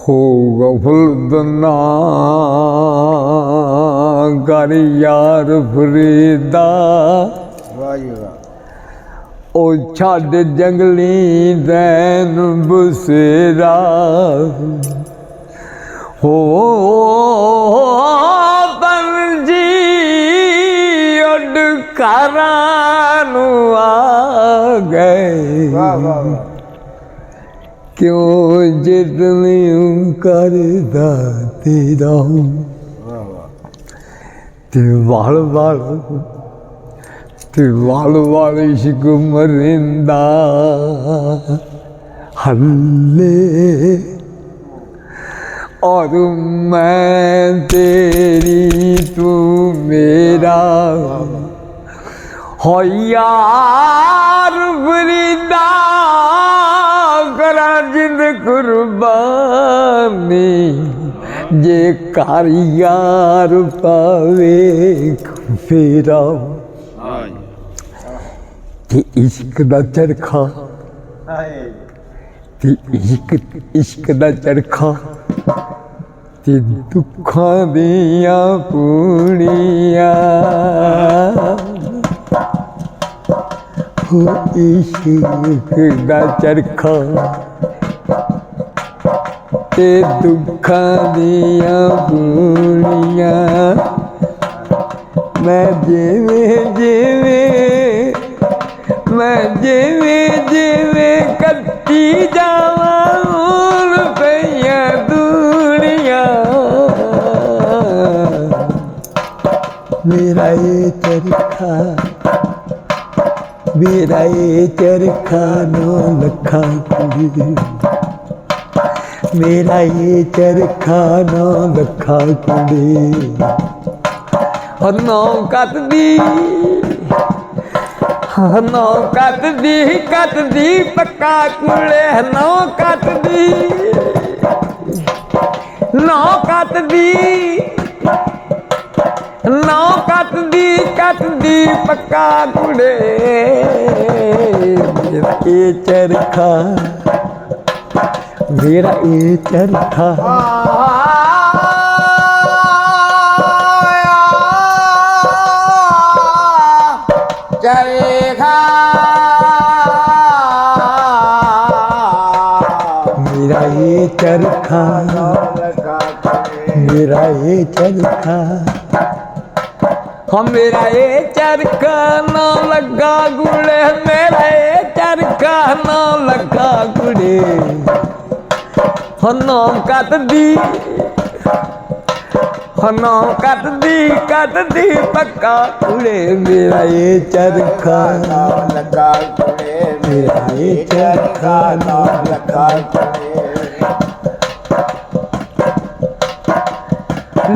ਹੋ ਗਫਲਤ ਨਾ ਕਰ ਯਾਰ ਫਰੀਦਾ। ਵਾਹ ਜੀ ਵਾਹ। ਉਹ ਛੱਡ ਜੰਗਲੀ ਦੈਨ ਬਸੇਰਾ ਹੋ ਪੰਜੀ ਉੱਡ ਘਰਾਂ ਨੂੰ ਆ ਗਏ। ਵਾਹ ਵਾਹ ਵਾਹ। ਕਿਉਂ ਜਿਤਨੀ ਕਰਦਾ ਤੇਰਾ ਵਾਹ ਵਾਹ। ਤੇ ਵਾਲ ਵਾਲ ਇਸ਼ਕ ਮਰਿੰਦਾ ਹੱਲੇ और मैं तेरी तू मेरा हो यार फरीदा करा जिंद कुर्बानी जे कर यार पावे फेरा ते इश्क दा चरखा ते इश्क दा चरखा ते दुखां दियां पूड़ियां हो इश्क दा चरखा ते दुखां दियां पूड़ियां मैं जिवें जिवें कट्टी जावां पईयां दूरियां मेरा ये चरखा नौ लखा कुड़ी मेरा ये चरखा नौ लखा कुड़ी और नौ कतदी पक्का कुड़े नौ कतदी पक्का कुड़े मेरा ये चरखा चरखा मेरा ये चरखा मेरा ये चरखा हम मेरा ये चरखा ना लगा गुड़े मेरा ये चरखा ना लगा गुड़े हनो कतदी पक्का कुड़े मेरा ये चरखा लगा कुड़े मेरा ये चरखा ना लगा कुड़े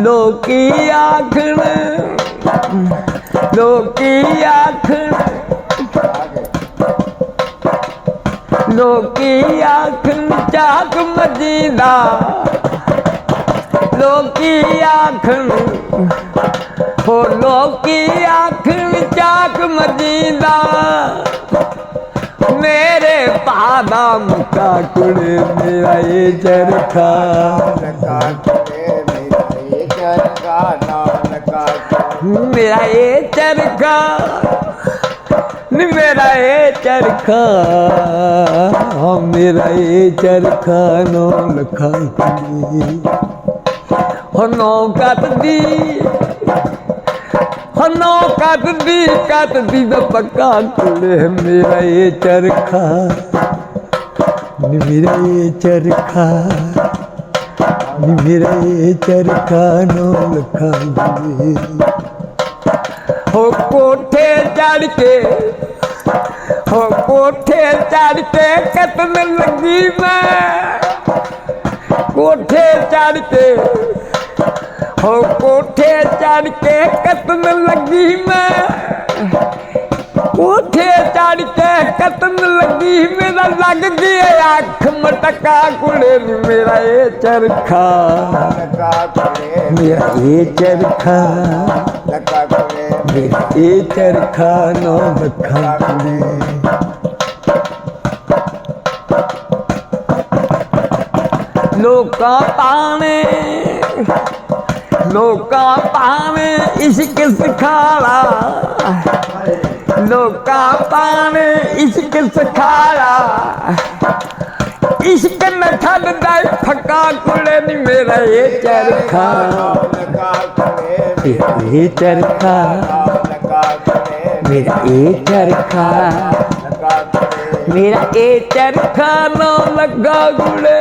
लोकी आखन चाक मजीदा लोकी आखन चाक मजीदा मेरे पादा मुका कुड़े मेरा ये चरखा लगा कुड़े मेरा ये चरखा ना लगा मेरा ये चरखा मेरा ये चरखा मेरा ये चरखा नौ लखा नौ कतदी द पक्का कुड़े मेरा ये चरखा मेरा ये चरखा मेरा ये चरखा नौ लखा हो कोठे चढ़ के कतन लगी मैं कोठे चढ़ के कतन लगी मैं कोठे चढ़ के कतन लगी मेरा लग गया आँख मटका कुड़े मेरा ये चरखा लगा कुड़े मेरा ये चरखा लगा कुड़े मेरा ये चरखा नौ लखा कुड़े ਲੋਕਾਂ ਤਾਣੇ ਇਸ਼ਕ ਸਿਖਾਲਾ ਲੋਕਾਂ ਤਾਣੇ ਇਸ਼ਕ ਸਿਖਾਲਾ ਇਸ਼ਕ न छड्डदा फक्का कुड़े नी मेरा ये चरखा ये चरखा मेरा ये चरखा मेरा ये चरखा ना लगा कुड़े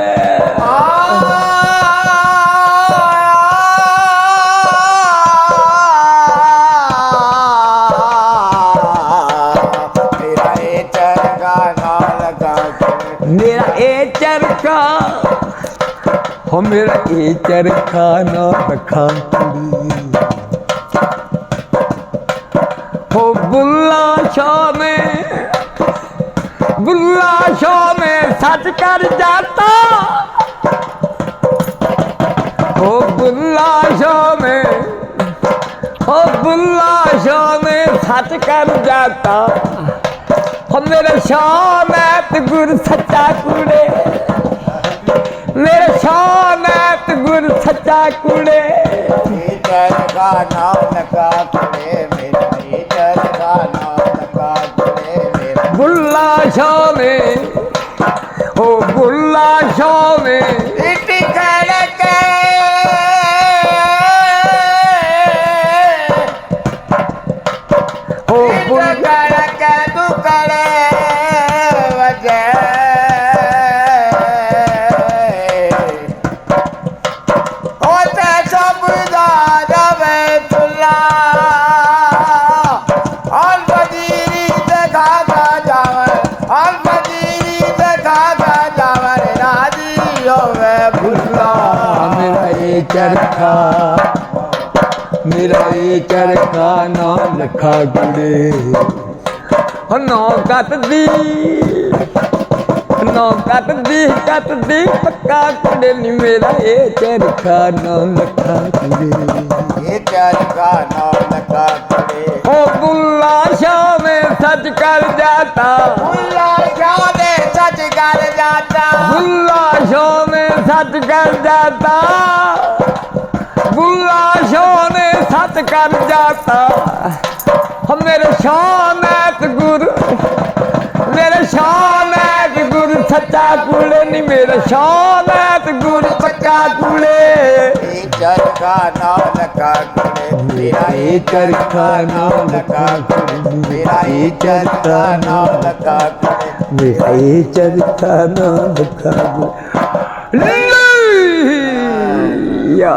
मेरा ए चरखा हो मेरा ए चरखा ना रखा हो बुल्ला शाह में सच कर जाता हो बुल्ला शाह में सच कर जाता हो मेरे शानैत गुर सच्चा कुड़े मेरे शानैत गुर सच्चा कुड़े चरखा नाम लगा कुड़े मेरा ये चरखा नाम लगा कुड़े मेरा बुल्ला शाह में ओ बुल्ला शाह में इटी खड़के ओ बुल्ला चरखा मेरा ये चरखा ना लखा गुड़े नौकत दी पक्का कुड़े नी मेरा ये चरखा ना लखा गुड़े ये चरखा ना लखा गुड़े ओ बुल्ला शाह में सच कर जाता बुल्ला शाह में सच कर जाता बुल्ला शाह में सच कर जाता बुल्ला शाह ने सच कर जाता हम मेरे शानैत गुरु सच्चा कुड़े नी मेरे शानैत गुरु सच्चा कुड़े चरखा ना लगा कुड़े मेरा ये चरखा ना लगा कुड़े मेरा ये चरखा ना लगा कुड़े मेरा ये चरखा ना लगा कुड़े या